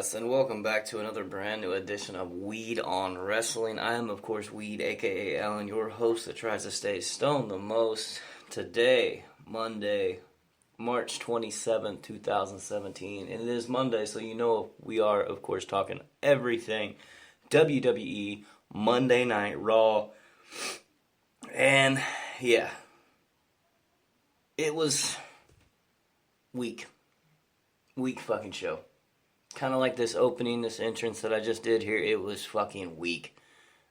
Yes, and welcome back to another brand new edition of Weed on Wrestling. I am, of course, Weed, aka Alan, your host that tries to stay stoned the most. Today, Monday, March 27th, 2017, and it is Monday, so you know we are, of course, talking everything WWE, Monday Night Raw, and yeah, it was weak fucking show. Kind of like this opening, this entrance that I just did here, it was fucking weak.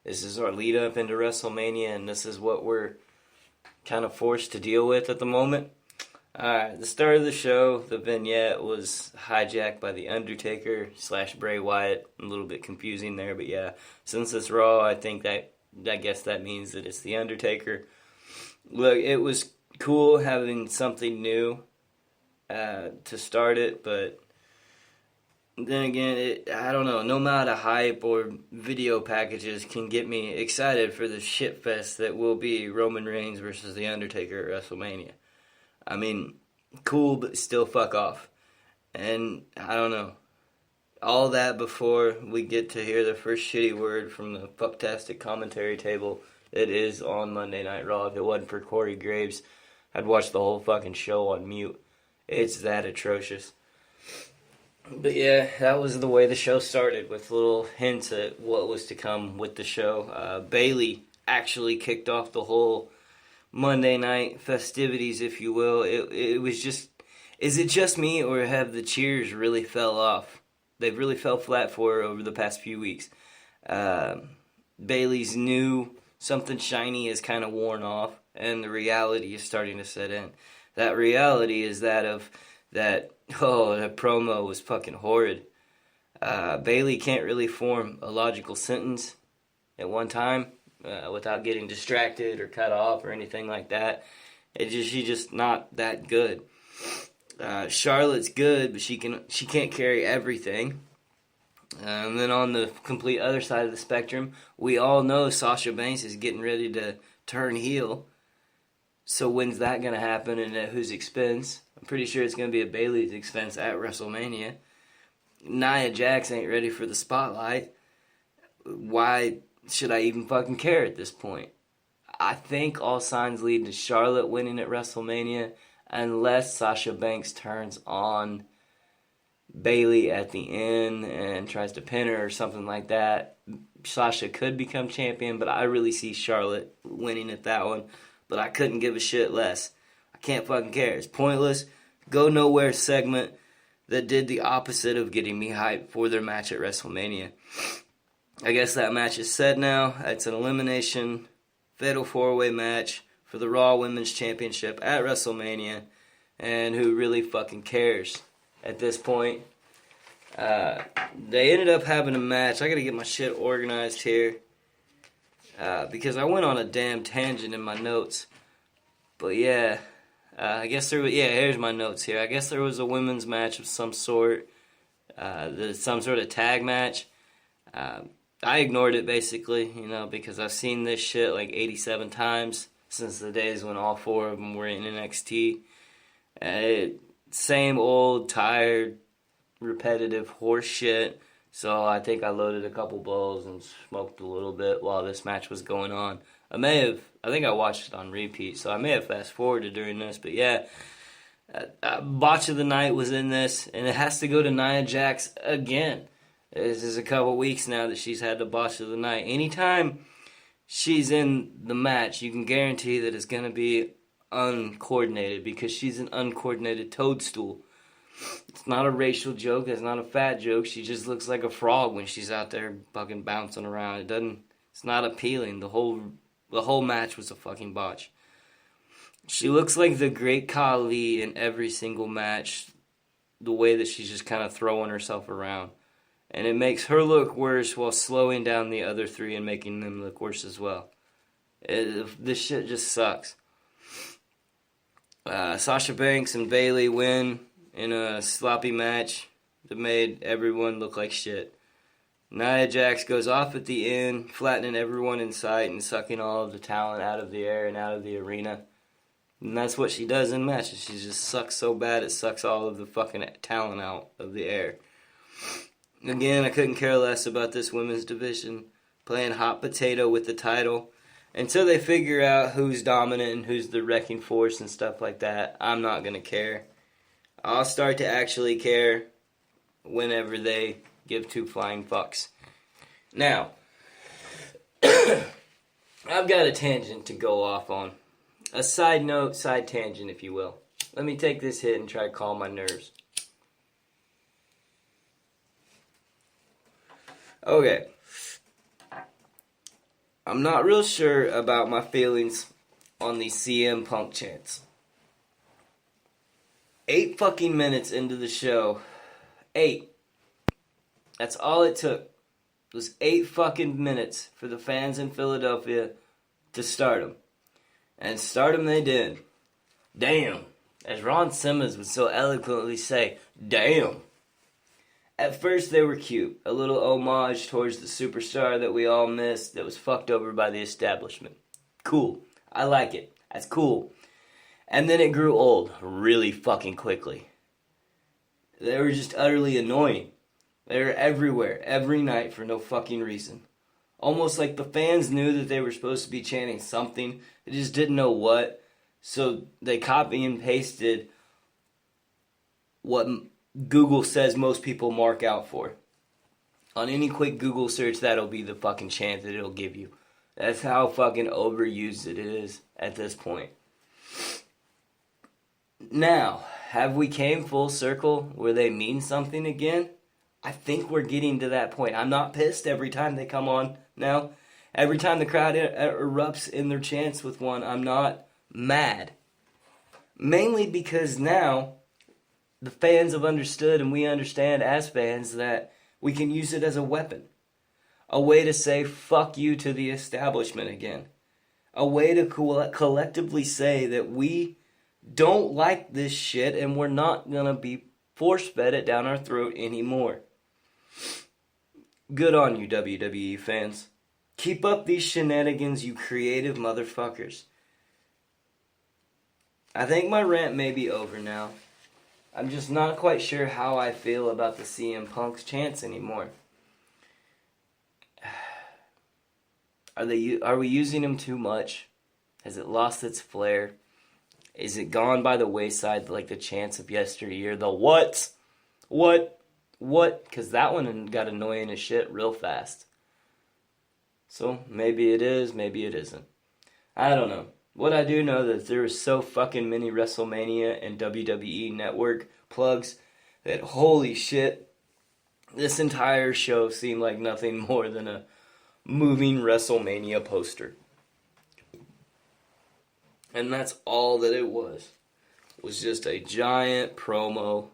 This is our lead up into WrestleMania, and this is what we're kind of forced to deal with at the moment. Alright, the start of the show, the vignette was hijacked by The Undertaker / Bray Wyatt. A little bit confusing there, but yeah, since it's Raw, I guess that means that it's The Undertaker. Look, it was cool having something new to start it, but then again, I don't know, no amount of hype or video packages can get me excited for the shitfest that will be Roman Reigns versus The Undertaker at WrestleMania. I mean, cool, but still fuck off. And, I don't know, all that before we get to hear the first shitty word from the fucktastic commentary table that is on Monday Night Raw. If it wasn't for Corey Graves, I'd watch the whole fucking show on mute. It's that atrocious. But yeah, that was the way the show started, with little hints at what was to come with the show. Bayley actually kicked off the whole Monday night festivities, if you will. It was just, is it just me, or have the cheers really fell off? They've really fell flat for her over the past few weeks. Bayley's new something shiny is kind of worn off, and the reality is starting to set in. That reality is that of that, that promo was fucking horrid. Bayley can't really form a logical sentence at one time without getting distracted or cut off or anything like that. She's just not that good. Charlotte's good, but she can't carry everything. And then on the complete other side of the spectrum, we all know Sasha Banks is getting ready to turn heel. So when's that going to happen, and at whose expense? I'm pretty sure it's going to be at Bayley's expense at WrestleMania. Nia Jax ain't ready for the spotlight. Why should I even fucking care at this point? I think all signs lead to Charlotte winning at WrestleMania, unless Sasha Banks turns on Bayley at the end and tries to pin her or something like that. Sasha could become champion, but I really see Charlotte winning at that one. But I couldn't give a shit less. I can't fucking care. It's pointless. Go nowhere segment that did the opposite of getting me hyped for their match at WrestleMania. I guess that match is set now. It's an elimination fatal 4-way match for the Raw Women's Championship at WrestleMania. And who really fucking cares at this point? They ended up having a match. I gotta get my shit organized here. Because I went on a damn tangent in my notes. But yeah, I guess there was, here's my notes here. I guess there was a women's match of some sort. Some sort of tag match. I ignored it basically, because I've seen this shit like 87 times since the days when all 4 of them were in NXT. Same old, tired, repetitive horse shit. So I think I loaded a couple bowls and smoked a little bit while this match was going on. I think I watched it on repeat, so I may have fast forwarded during this, but yeah. Botch of the Night was in this, and it has to go to Nia Jax again. This is a couple weeks now that she's had the Botch of the Night. Anytime she's in the match, you can guarantee that it's going to be uncoordinated, because she's an uncoordinated toadstool. It's not a racial joke. It's not a fat joke. She just looks like a frog when she's out there fucking bouncing around. It's not appealing. The whole match was a fucking botch. She looks like the Great Khali in every single match. The way that she's just kind of throwing herself around. And it makes her look worse while slowing down the other 3 and making them look worse as well. This shit just sucks. Sasha Banks and Bayley win in a sloppy match that made everyone look like shit. Nia Jax goes off at the end, flattening everyone in sight and sucking all of the talent out of the air and out of the arena. And that's what she does in matches. She just sucks so bad it sucks all of the fucking talent out of the air. Again, I couldn't care less about this women's division playing hot potato with the title. Until they figure out who's dominant and who's the wrecking force and stuff like that, I'm not going to care. I'll start to actually care whenever they give two flying fucks. Now, I've got a tangent to go off on. A side note, side tangent, if you will. Let me take this hit and try to calm my nerves. Okay. I'm not real sure about my feelings on the CM Punk chants. 8 fucking minutes into the show. 8. That's all it took. It was 8 fucking minutes for the fans in Philadelphia to start them. And start them they did. Damn. As Ron Simmons would so eloquently say, damn. At first they were cute. A little homage towards the superstar that we all missed that was fucked over by the establishment. Cool. I like it. That's cool. And then it grew old really fucking quickly. They were just utterly annoying. They were everywhere, every night for no fucking reason. Almost like the fans knew that they were supposed to be chanting something. They just didn't know what. So they copy and pasted what Google says most people mark out for. On any quick Google search, that'll be the fucking chant that it'll give you. That's how fucking overused it is at this point. Now, have we came full circle where they mean something again? I think we're getting to that point. I'm not pissed every time they come on now. Every time the crowd erupts in their chants with one, I'm not mad. Mainly because now the fans have understood, and we understand as fans, that we can use it as a weapon. A way to say fuck you to the establishment again. A way to collectively say that we don't like this shit and we're not going to be force-fed it down our throat anymore. Good on you, WWE fans. Keep up these shenanigans, you creative motherfuckers. I think my rant may be over now. I'm just not quite sure how I feel about the CM Punk's chants anymore. Are we using them too much? Has it lost its flair? Is it gone by the wayside like the chants of yesteryear? The what? What? Because that one got annoying as shit real fast. So maybe it is, maybe it isn't. I don't know. What I do know that there is so fucking many WrestleMania and WWE Network plugs that holy shit, this entire show seemed like nothing more than a moving WrestleMania poster. And that's all that it was. It was just a giant promo.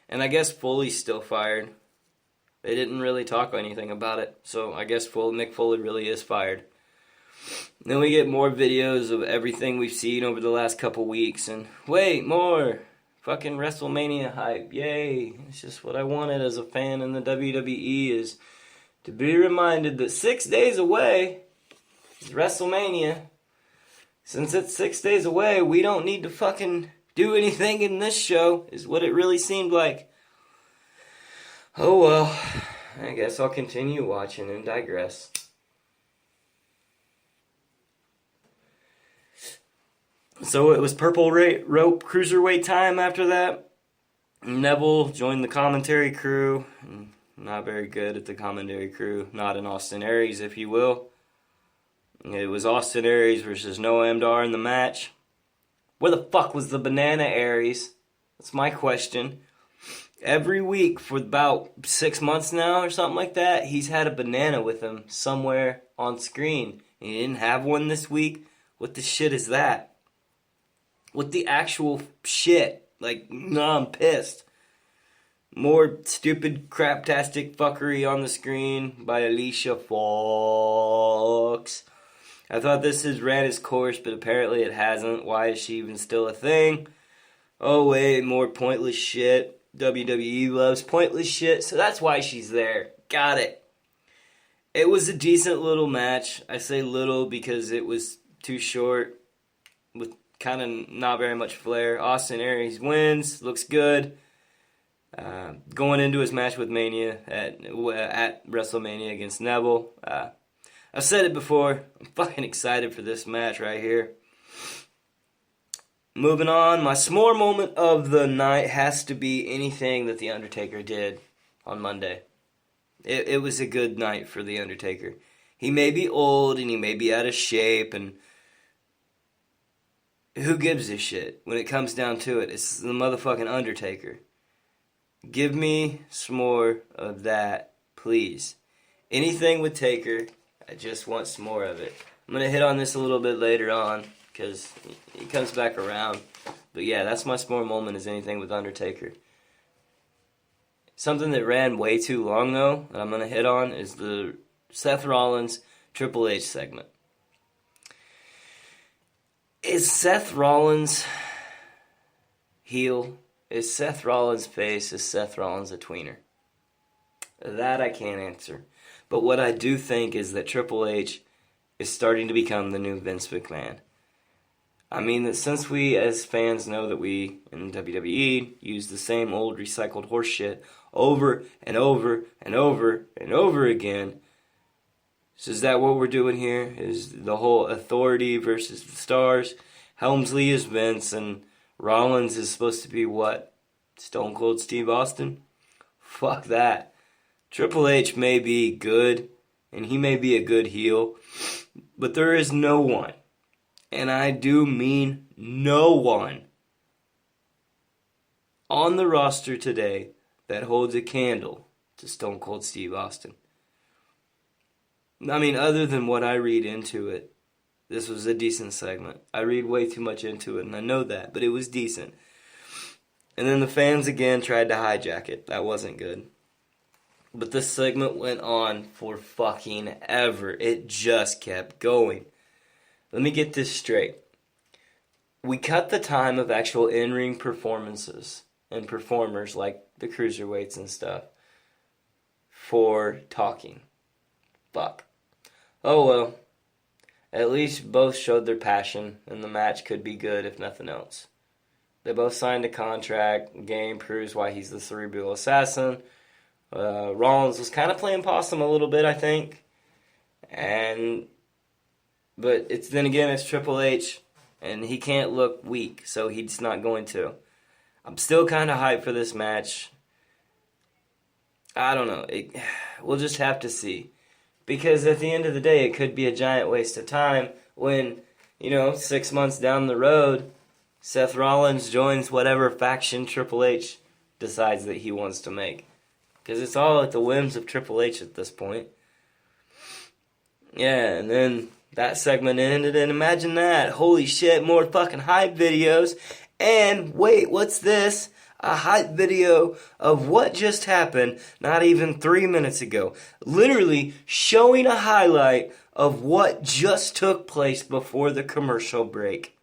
And I guess Foley's still fired. They didn't really talk anything about it. So I guess Mick Foley really is fired. Then we get more videos of everything we've seen over the last couple weeks. And wait, more fucking WrestleMania hype. Yay. It's just what I wanted as a fan in the WWE, is to be reminded that 6 days away is WrestleMania. Since it's 6 days away, we don't need to fucking do anything in this show, is what it really seemed like. Oh well, I guess I'll continue watching and digress. So it was Purple Rope Cruiserweight time after that. Neville joined the commentary crew. Not very good at the commentary crew. Not an Austin Aries, if you will. It was Austin Aries versus Noam Dar in the match. Where the fuck was the banana Aries? That's my question. Every week for about 6 months now or something like that, he's had a banana with him somewhere on screen. And he didn't have one this week? What the shit is that? What the actual shit? Like, no, I'm pissed. More stupid craptastic fuckery on the screen by Alicia Fox. I thought this has ran its course, but apparently it hasn't. Why is she even still a thing? Oh wait, more pointless shit. WWE loves pointless shit, so that's why she's there. Got it. It was a decent little match. I say little because it was too short, with kind of not very much flair. Austin Aries wins, looks good. Going into his match with Mania at WrestleMania against Neville. I've said it before. I'm fucking excited for this match right here. Moving on, my s'more moment of the night has to be anything that The Undertaker did on Monday. It was a good night for The Undertaker. He may be old and he may be out of shape, and who gives a shit when it comes down to it? It's the motherfucking Undertaker. Give me some more of that, please. Anything with Taker, I just want some more of it. I'm going to hit on this a little bit later on, because he comes back around. But yeah, that's my s'more moment, is anything with Undertaker. Something that ran way too long, though, that I'm going to hit on, is the Seth Rollins Triple H segment. Is Seth Rollins heel? Is Seth Rollins face? Is Seth Rollins a tweener? That I can't answer. But what I do think is that Triple H is starting to become the new Vince McMahon. I mean, that since we as fans know that we in WWE use the same old recycled horse shit over and over and over and over again, so is that what we're doing here? Is the whole authority versus the stars? Helmsley is Vince and Rollins is supposed to be what? Stone Cold Steve Austin? Fuck that. Triple H may be good, and he may be a good heel, but there is no one, and I do mean no one, on the roster today that holds a candle to Stone Cold Steve Austin. I mean, other than what I read into it, this was a decent segment. I read way too much into it, and I know that, but it was decent. And then the fans again tried to hijack it. That wasn't good. But this segment went on for fucking ever. It just kept going. Let me get this straight. We cut the time of actual in-ring performances and performers like the cruiserweights and stuff for talking. Fuck. Oh well. At least both showed their passion, and the match could be good if nothing else. They both signed a contract. Game proves why he's the cerebral assassin. Rollins was kind of playing possum a little bit, I think. But it's Triple H, and he can't look weak, so he's not going to. I'm still kind of hyped for this match. I don't know. We'll just have to see. Because at the end of the day, it could be a giant waste of time when, 6 months down the road, Seth Rollins joins whatever faction Triple H decides that he wants to make. Because it's all at the whims of Triple H at this point. Yeah, and then that segment ended, and imagine that. Holy shit, more fucking hype videos. And wait, what's this? A hype video of what just happened not even 3 minutes ago. Literally showing a highlight of what just took place before the commercial break.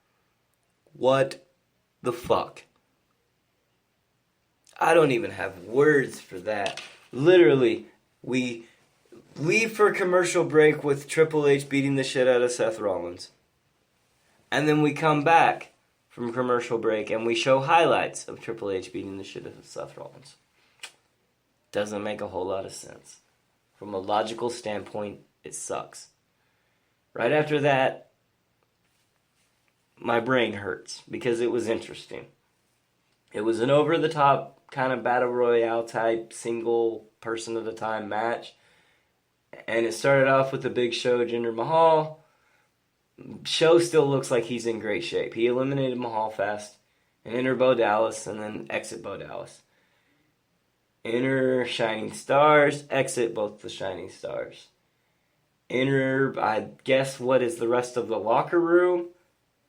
What the fuck? I don't even have words for that. Literally, we leave for commercial break with Triple H beating the shit out of Seth Rollins. And then we come back from commercial break and we show highlights of Triple H beating the shit out of Seth Rollins. Doesn't make a whole lot of sense. From a logical standpoint, it sucks. Right after that, my brain hurts because it was interesting. It was an over-the-top kind of battle royale type single person at a time match. And it started off with the Big Show, Jinder Mahal. Show still looks like he's in great shape. He eliminated Mahal fast. And enter Bo Dallas and then exit Bo Dallas. Enter Shining Stars, exit both the Shining Stars. Enter, I guess, what is the rest of the locker room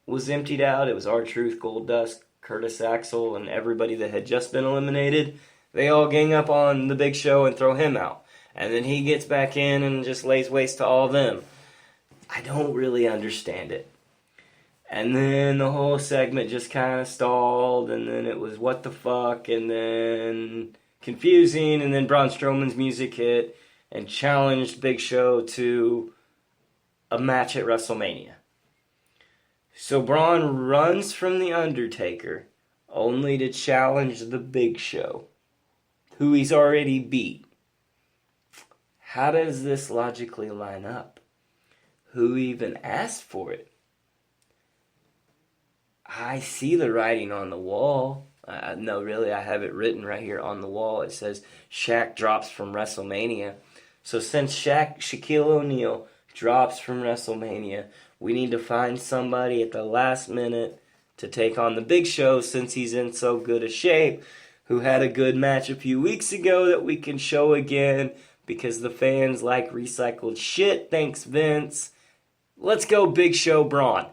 was emptied out. It was R-Truth, Goldust, Curtis Axel, and everybody that had just been eliminated. They all gang up on the Big Show and throw him out. And then he gets back in and just lays waste to all of them. I don't really understand it. And then the whole segment just kind of stalled, and then it was what the fuck, and then confusing, and then Braun Strowman's music hit and challenged Big Show to a match at WrestleMania. So Braun runs from The Undertaker only to challenge the Big Show. who he's already beat. How does this logically line up? Who even asked for it? I see the writing on the wall. No, really, I have it written right here on the wall. It says Shaq drops from WrestleMania. So since Shaquille O'Neal drops from WrestleMania, we need to find somebody at the last minute to take on the Big Show since he's in so good a shape, who had a good match a few weeks ago that we can show again because the fans like recycled shit. Thanks, Vince. Let's go Big Show Braun.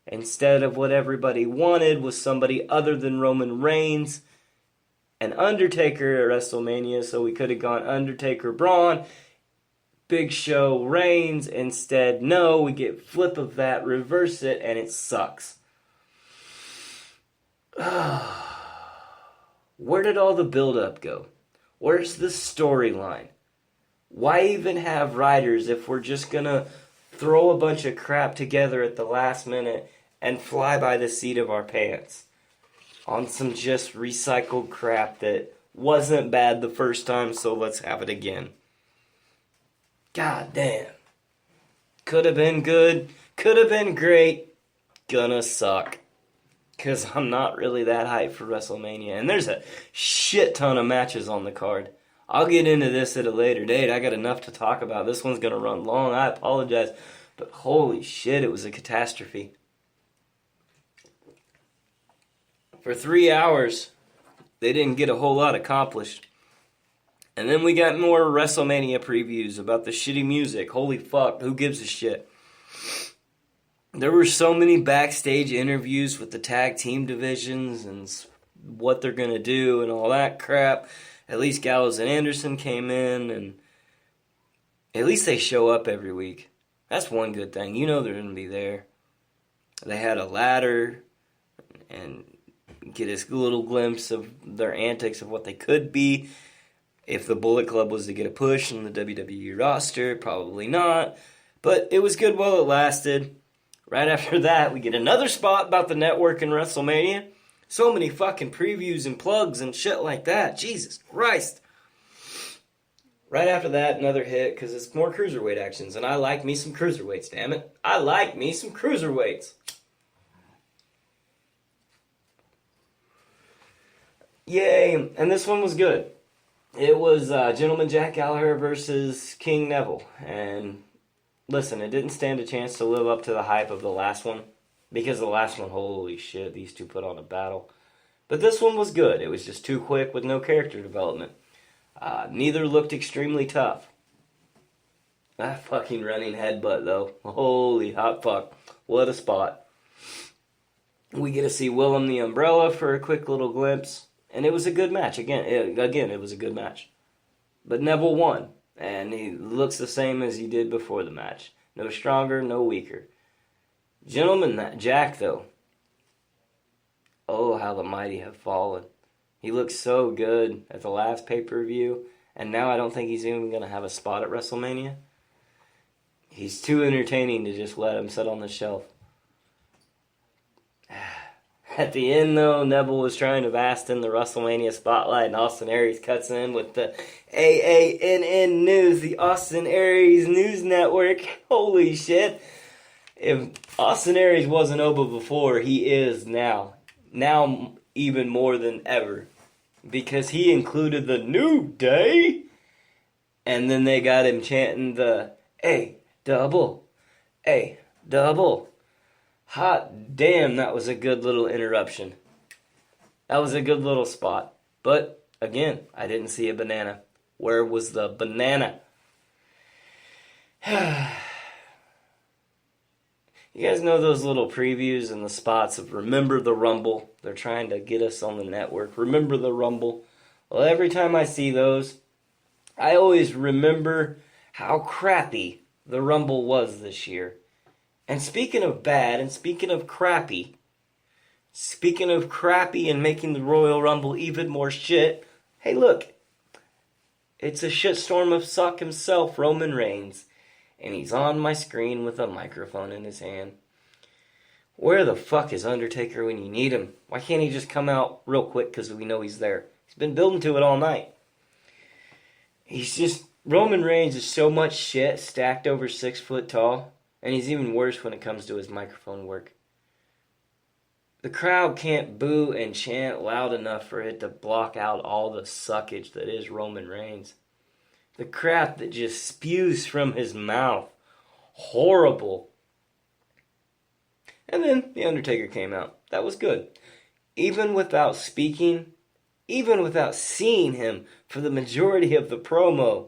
Instead of what everybody wanted was somebody other than Roman Reigns and Undertaker at WrestleMania, so we could have gone Undertaker Braun, Big Show Reigns. Instead, no, we get flip of that, reverse it, and it sucks. Where did all the build-up go? Where's the storyline? Why even have writers if we're just gonna throw a bunch of crap together at the last minute and fly by the seat of our pants on some just recycled crap that wasn't bad the first time, so let's have it again. God damn. Could have been good, could have been great, gonna suck. Because I'm not really that hyped for WrestleMania. And there's a shit ton of matches on the card. I'll get into this at a later date. I got enough to talk about. This one's going to run long. I apologize. But holy shit, it was a catastrophe. For 3 hours, they didn't get a whole lot accomplished. And then we got more WrestleMania previews about the shitty music. Holy fuck, who gives a shit? There were so many backstage interviews with the tag team divisions and what they're going to do and all that crap. At least Gallows and Anderson came in, and at least they show up every week. That's one good thing. You know they're going to be there. They had a ladder and get a little glimpse of their antics of what they could be. If the Bullet Club was to get a push in the WWE roster, probably not. But it was good while it lasted. Right after that, we get another spot about the network in WrestleMania. So many fucking previews and plugs and shit like that. Jesus Christ. Right after that, another hit, because it's more cruiserweight actions. And I like me some cruiserweights, damn it. I like me some cruiserweights. Yay. And this one was good. It was Gentleman Jack Gallagher versus King Neville. And listen, it didn't stand a chance to live up to the hype of the last one. Because the last one, holy shit, these two put on a battle. But this one was good. It was just too quick with no character development. Neither looked extremely tough. That fucking running headbutt, though. Holy hot fuck. What a spot. We get to see Willem the Umbrella for a quick little glimpse. And it was a good match. Again, it was a good match. But Neville won. And he looks the same as he did before the match. No stronger, no weaker. Gentleman Jack, though. Oh, how the mighty have fallen. He looked so good at the last pay-per-view. And now I don't think he's even going to have a spot at WrestleMania. He's too entertaining to just let him sit on the shelf. At the end, though, Neville was trying to bask in the WrestleMania spotlight, and Austin Aries cuts in with the AANN News, the Austin Aries News Network. Holy shit. If Austin Aries wasn't Oba before, he is now. Now even more than ever. Because he included the New Day. And then they got him chanting the A-double. Hot damn, that was a good little interruption. That was a good little spot. But, again, I didn't see a banana. Where was the banana? You guys know those little previews and the spots of Remember the Rumble? They're trying to get us on the network. Remember the Rumble. Well, every time I see those, I always remember how crappy the Rumble was this year. And speaking of bad, and speaking of crappy and making the Royal Rumble even more shit, hey look, it's a shitstorm of suck himself, Roman Reigns. And he's on my screen with a microphone in his hand. Where the fuck is Undertaker when you need him? Why can't he just come out real quick because we know he's there? He's been building to it all night. Roman Reigns is so much shit stacked over 6 foot tall, and he's even worse when it comes to his microphone work. The crowd can't boo and chant loud enough for it to block out all the suckage that is Roman Reigns. The crap that just spews from his mouth. Horrible. And then The Undertaker came out. That was good. Even without speaking, even without seeing him for the majority of the promo,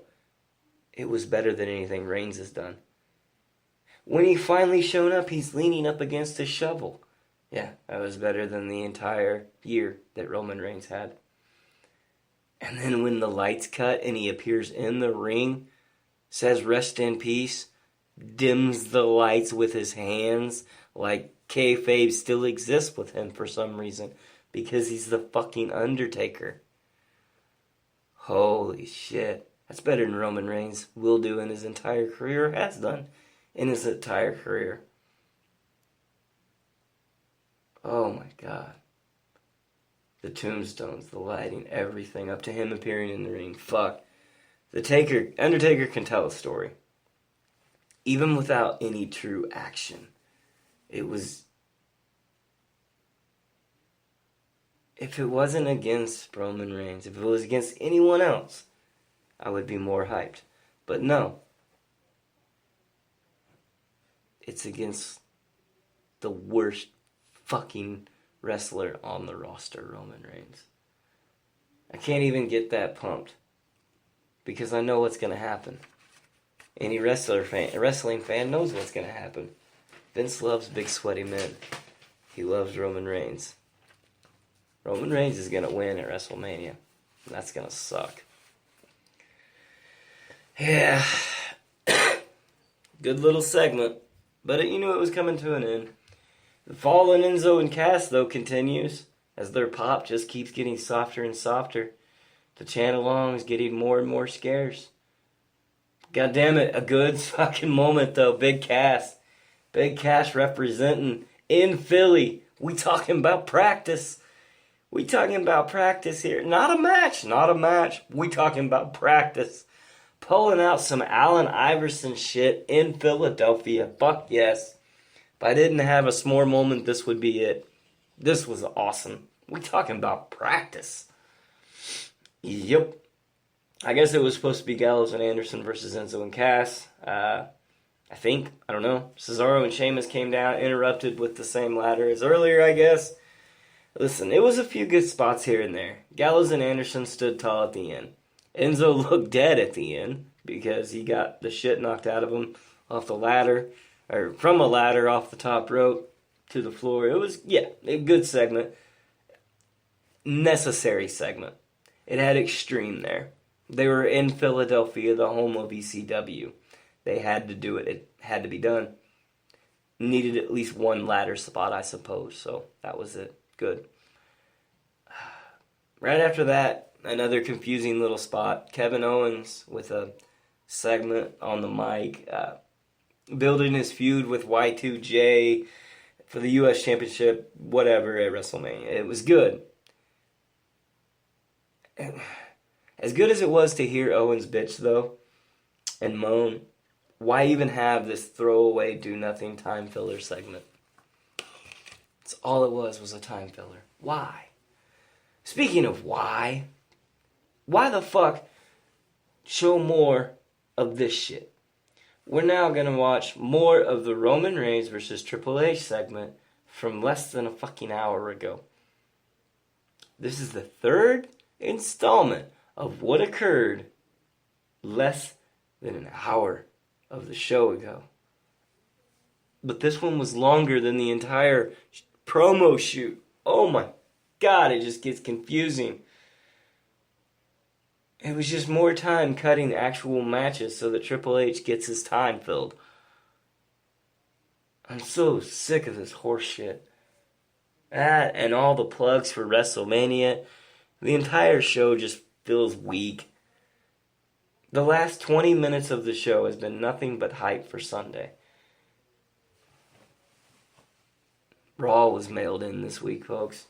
it was better than anything Reigns has done. When he finally showed up, he's leaning up against a shovel. Yeah, that was better than the entire year that Roman Reigns had. And then when the lights cut and he appears in the ring, says rest in peace, dims the lights with his hands like kayfabe still exists with him for some reason because he's the fucking Undertaker. Holy shit. That's better than Roman Reigns will do in his entire career, has done in his entire career. Oh my god. The tombstones, the lighting, everything up to him appearing in the ring. Fuck. Undertaker can tell a story. Even without any true action. If it wasn't against Roman Reigns, if it was against anyone else, I would be more hyped. But no. It's against the worst fucking wrestler on the roster, Roman Reigns. I can't even get that pumped. Because I know what's going to happen. Any wrestling fan knows what's going to happen. Vince loves big sweaty men. He loves Roman Reigns. Roman Reigns is going to win at WrestleMania. And that's going to suck. Yeah. Good little segment. But you knew it was coming to an end. The fall in Enzo and Cass, though, continues. As their pop just keeps getting softer and softer. The chant-along is getting more and more scarce. God damn it, a good fucking moment, though. Big Cass. Big Cass representing in Philly. We talking about practice. We talking about practice here. Not a match. We talking about practice. Pulling out some Allen Iverson shit in Philadelphia. Fuck yes. If I didn't have a s'more moment, this would be it. This was awesome. We talking about practice. Yep. I guess it was supposed to be Gallows and Anderson versus Enzo and Cass. I think. I don't know. Cesaro and Sheamus came down, interrupted with the same ladder as earlier, I guess. Listen, it was a few good spots here and there. Gallows and Anderson stood tall at the end. Enzo looked dead at the end because he got the shit knocked out of him off the ladder, or from a ladder off the top rope to the floor. It was, a good segment. Necessary segment. It had extreme there. They were in Philadelphia, the home of ECW. They had to do it. It had to be done. Needed at least one ladder spot, I suppose. So that was it. Good. Right after that, another confusing little spot. Kevin Owens with a segment on the mic. Building his feud with Y2J for the U.S. Championship, whatever, at WrestleMania. It was good. As good as it was to hear Owens bitch, though, and moan, why even have this throwaway, do-nothing time filler segment? That's all it was a time filler. Why? Speaking of why the fuck show more of this shit? We're now going to watch more of the Roman Reigns versus Triple H segment from less than a fucking hour ago. This is the third installment of what occurred less than an hour of the show ago. But this one was longer than the entire promo shoot. Oh my god, it just gets confusing. It was just more time cutting actual matches so that Triple H gets his time filled. I'm so sick of this horse shit. That and all the plugs for WrestleMania. The entire show just feels weak. The last 20 minutes of the show has been nothing but hype for Sunday. Raw was mailed in this week, folks.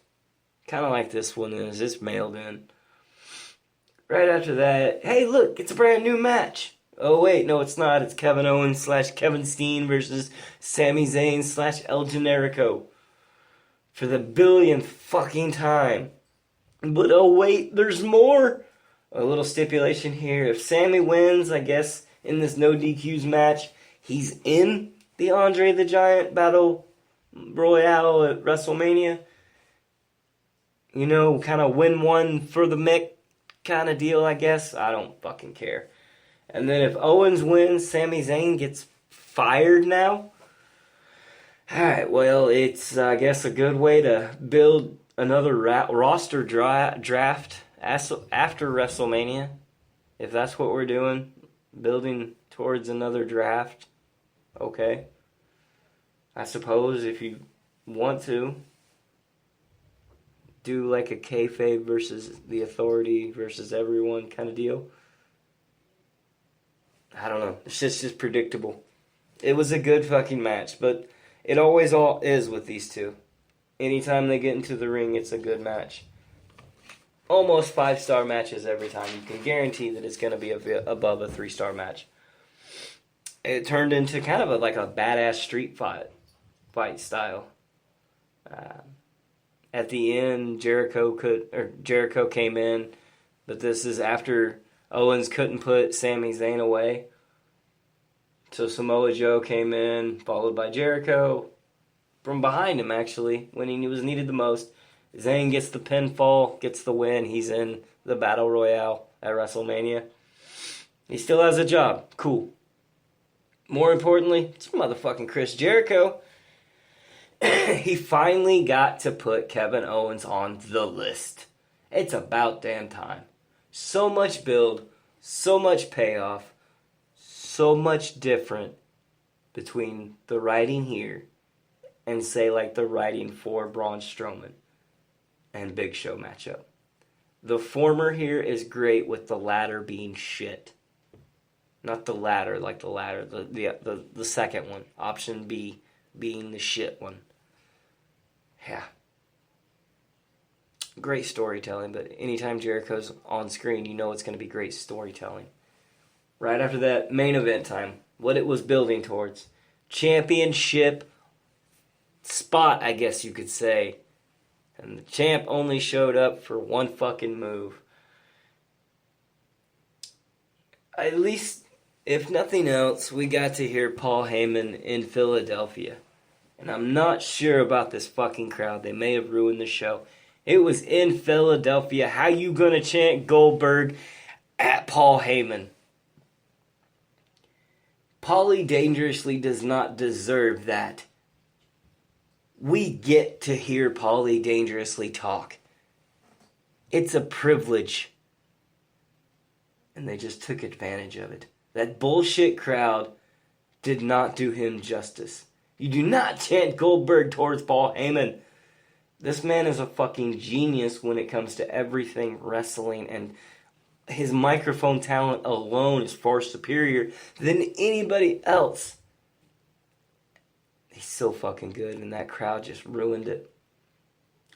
Kind of like this one is. It's mailed in. Right after that, hey, look, it's a brand new match. Oh, wait, no, it's not. It's Kevin Owens / Kevin Steen versus Sami Zayn / El Generico. For the billionth fucking time. But oh, wait, there's more. A little stipulation here. If Sami wins, I guess, in this no DQs match, he's in the Andre the Giant Battle Royale at WrestleMania. You know, kind of win one for the Mick kind of deal, I guess. I don't fucking care. And then if Owens wins, Sami Zayn gets fired now. Alright, well, it's, I guess, a good way to build another roster draft after WrestleMania. If that's what we're doing, building towards another draft, okay. I suppose if you want to do like a kayfabe versus the Authority versus everyone kind of deal. I don't know. It's just predictable. It was a good fucking match, but it always all is with these two. Anytime they get into the ring, it's a good match. Almost 5-star matches every time. You can guarantee that it's going to be above a 3-star match. It turned into kind of like a badass street fight style. At the end, Jericho came in, but this is after Owens couldn't put Sami Zayn away. So Samoa Joe came in, followed by Jericho. From behind him, actually, when he was needed the most. Zayn gets the pinfall, gets the win. He's in the Battle Royale at WrestleMania. He still has a job. Cool. More importantly, it's motherfucking Chris Jericho. He finally got to put Kevin Owens on the list. It's about damn time. So much build, so much payoff, so much different between the writing here and say like the writing for Braun Strowman and Big Show matchup. The former here is great with the latter being shit. Not the latter, like the latter, the second one. Option B being the shit one. Yeah. Great storytelling, but anytime Jericho's on screen, you know it's going to be great storytelling. Right after that, main event time. What it was building towards. Championship spot, I guess you could say. And the champ only showed up for one fucking move. At least, if nothing else, we got to hear Paul Heyman in Philadelphia. And I'm not sure about this fucking crowd. They may have ruined the show. It was in Philadelphia. How you gonna chant Goldberg at Paul Heyman? Paulie Dangerously does not deserve that. We get to hear Paulie Dangerously talk. It's a privilege. And they just took advantage of it. That bullshit crowd did not do him justice. You do not chant Goldberg towards Paul Heyman. This man is a fucking genius when it comes to everything wrestling, and his microphone talent alone is far superior than anybody else. He's so fucking good, and that crowd just ruined it.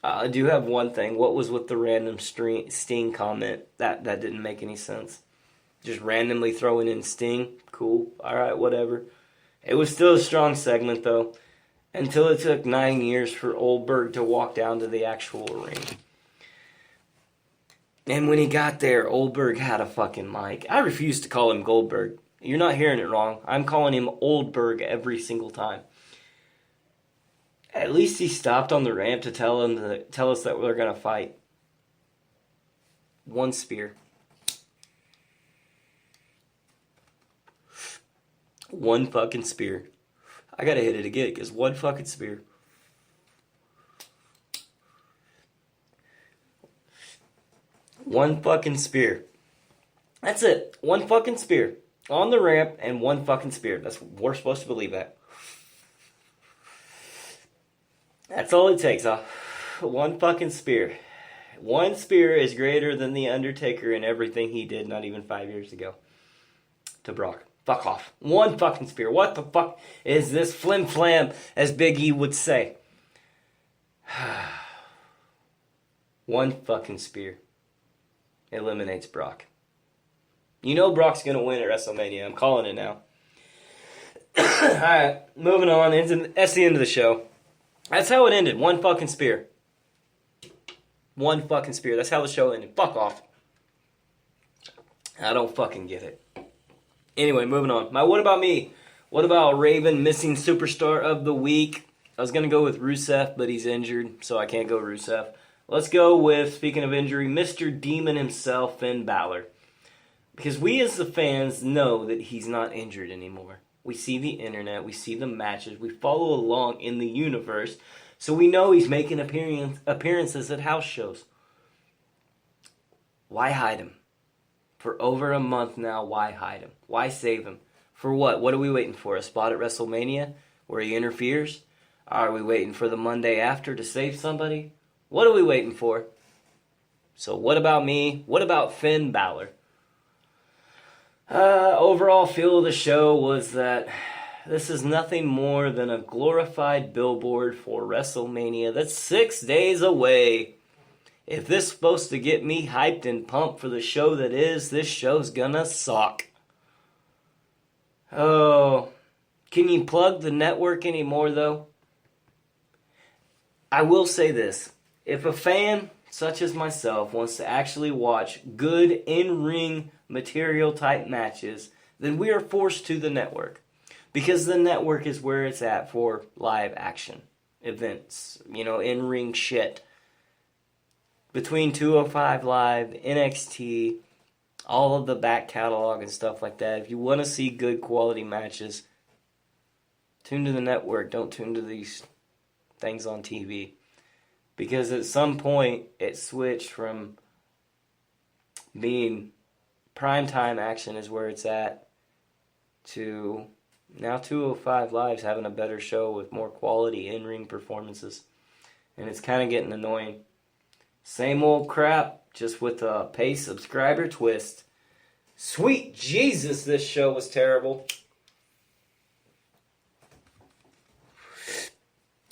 I do have one thing. What was with the random Sting comment? That didn't make any sense. Just randomly throwing in Sting. Cool. Alright, whatever. It was still a strong segment, though. Until it took 9 years for Goldberg to walk down to the actual ring. And when he got there, Goldberg had a fucking mic. I refuse to call him Goldberg. You're not hearing it wrong. I'm calling him Goldberg every single time. At least he stopped on the ramp to tell us that we're going to fight. One spear. One fucking spear. I gotta hit it again, because one fucking spear. One fucking spear. That's it. One fucking spear. On the ramp, and one fucking spear. That's what we're supposed to believe that. That's all it takes, huh? One fucking spear. One spear is greater than The Undertaker and everything he did not even 5 years ago. To Brock. Fuck off. One fucking spear. What the fuck is this flim flam, as Big E would say? One fucking spear. eliminates Brock. You know Brock's going to win at WrestleMania. I'm calling it now. Alright, moving on. That's the end of the show. That's how it ended. One fucking spear. One fucking spear. That's how the show ended. Fuck off. I don't fucking get it. Anyway, moving on. My What About Me? What about Raven missing superstar of the week? I was going to go with Rusev, but he's injured, so I can't go Rusev. Let's go with, speaking of injury, Mr. Demon himself, Finn Balor. Because we as the fans know that he's not injured anymore. We see the internet, we see the matches, we follow along in the universe, so we know he's making appearances at house shows. Why hide him? For over a month now, why hide him? Why save him? For what? What are we waiting for? A spot at WrestleMania where he interferes? Are we waiting for the Monday after to save somebody? What are we waiting for? So what about me? What about Finn Balor? Overall feel of the show was that this is nothing more than a glorified billboard for WrestleMania that's 6 days away. If this is supposed to get me hyped and pumped for the show that is, this show's gonna suck. Oh, can you plug the network anymore though? I will say this. If a fan such as myself wants to actually watch good in-ring material type matches, then we are forced to the network. Because the network is where it's at for live action events. You know, in-ring shit. Between 205 Live, NXT, all of the back catalog and stuff like that. If you want to see good quality matches, tune to the network. Don't tune to these things on TV. Because at some point, it switched from being primetime action is where it's at to now 205 Live's having a better show with more quality in-ring performances. And it's kind of getting annoying. Same old crap, just with a pay subscriber twist. Sweet Jesus, this show was terrible.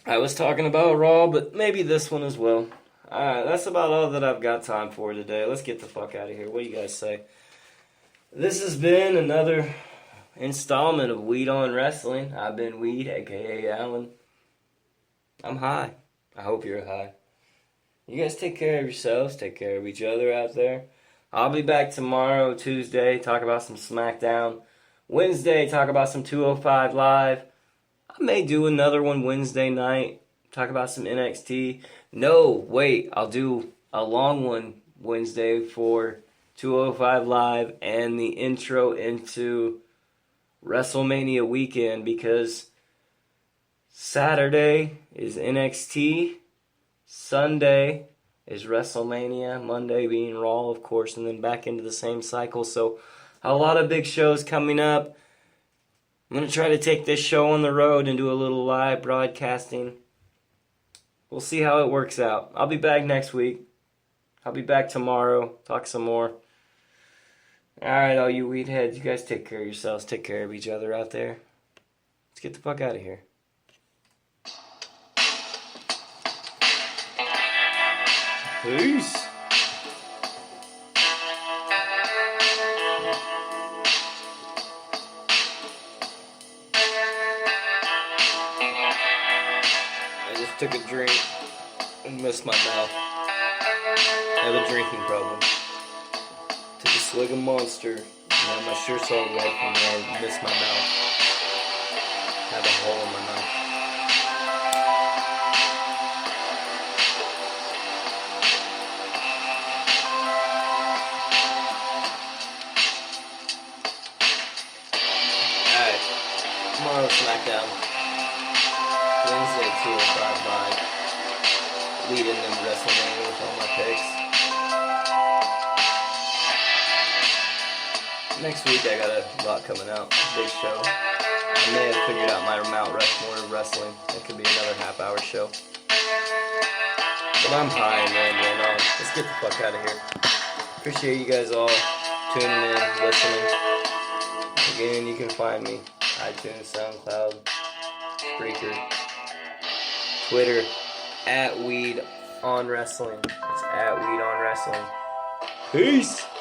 I was talking about Raw, but maybe this one as well. Alright, that's about all that I've got time for today. Let's get the fuck out of here. What do you guys say? This has been another installment of Weed on Wrestling. I've been Weed, a.k.a. Alan. I'm high. I hope you're high. You guys take care of yourselves. Take care of each other out there. I'll be back tomorrow, Tuesday, talk about some SmackDown. Wednesday, talk about some 205 Live. I may do another one Wednesday night. Talk about some NXT. No, wait. I'll do a long one Wednesday for 205 Live and the intro into WrestleMania weekend because Saturday is NXT. Sunday is WrestleMania. Monday being Raw, of course, and then back into the same cycle. So a lot of big shows coming up. I'm going to try to take this show on the road and do a little live broadcasting. We'll see how it works out. I'll be back next week. I'll be back tomorrow. Talk some more. Alright, all you weed heads, you guys take care of yourselves. Take care of each other out there. Let's get the fuck out of here. Peace. I just took a drink and missed my mouth. I have a drinking problem. Took a swig of Monster, and now my shirt's all red from where I missed my mouth. Had a hole in my mouth. Alright, tomorrow SmackDown. Wednesday 205 Live. Leading into WrestleMania with all my picks. Next week I got a lot coming out. Big show. I may have figured out my Mount Rushmore of wrestling. It could be another half-hour show. But I'm high and rambling on. Let's get the fuck out of here. Appreciate you guys all tuning in, listening. Again, you can find me iTunes, SoundCloud, Spreaker, Twitter, @Weed on Wrestling. It's @Weed on Wrestling. Peace.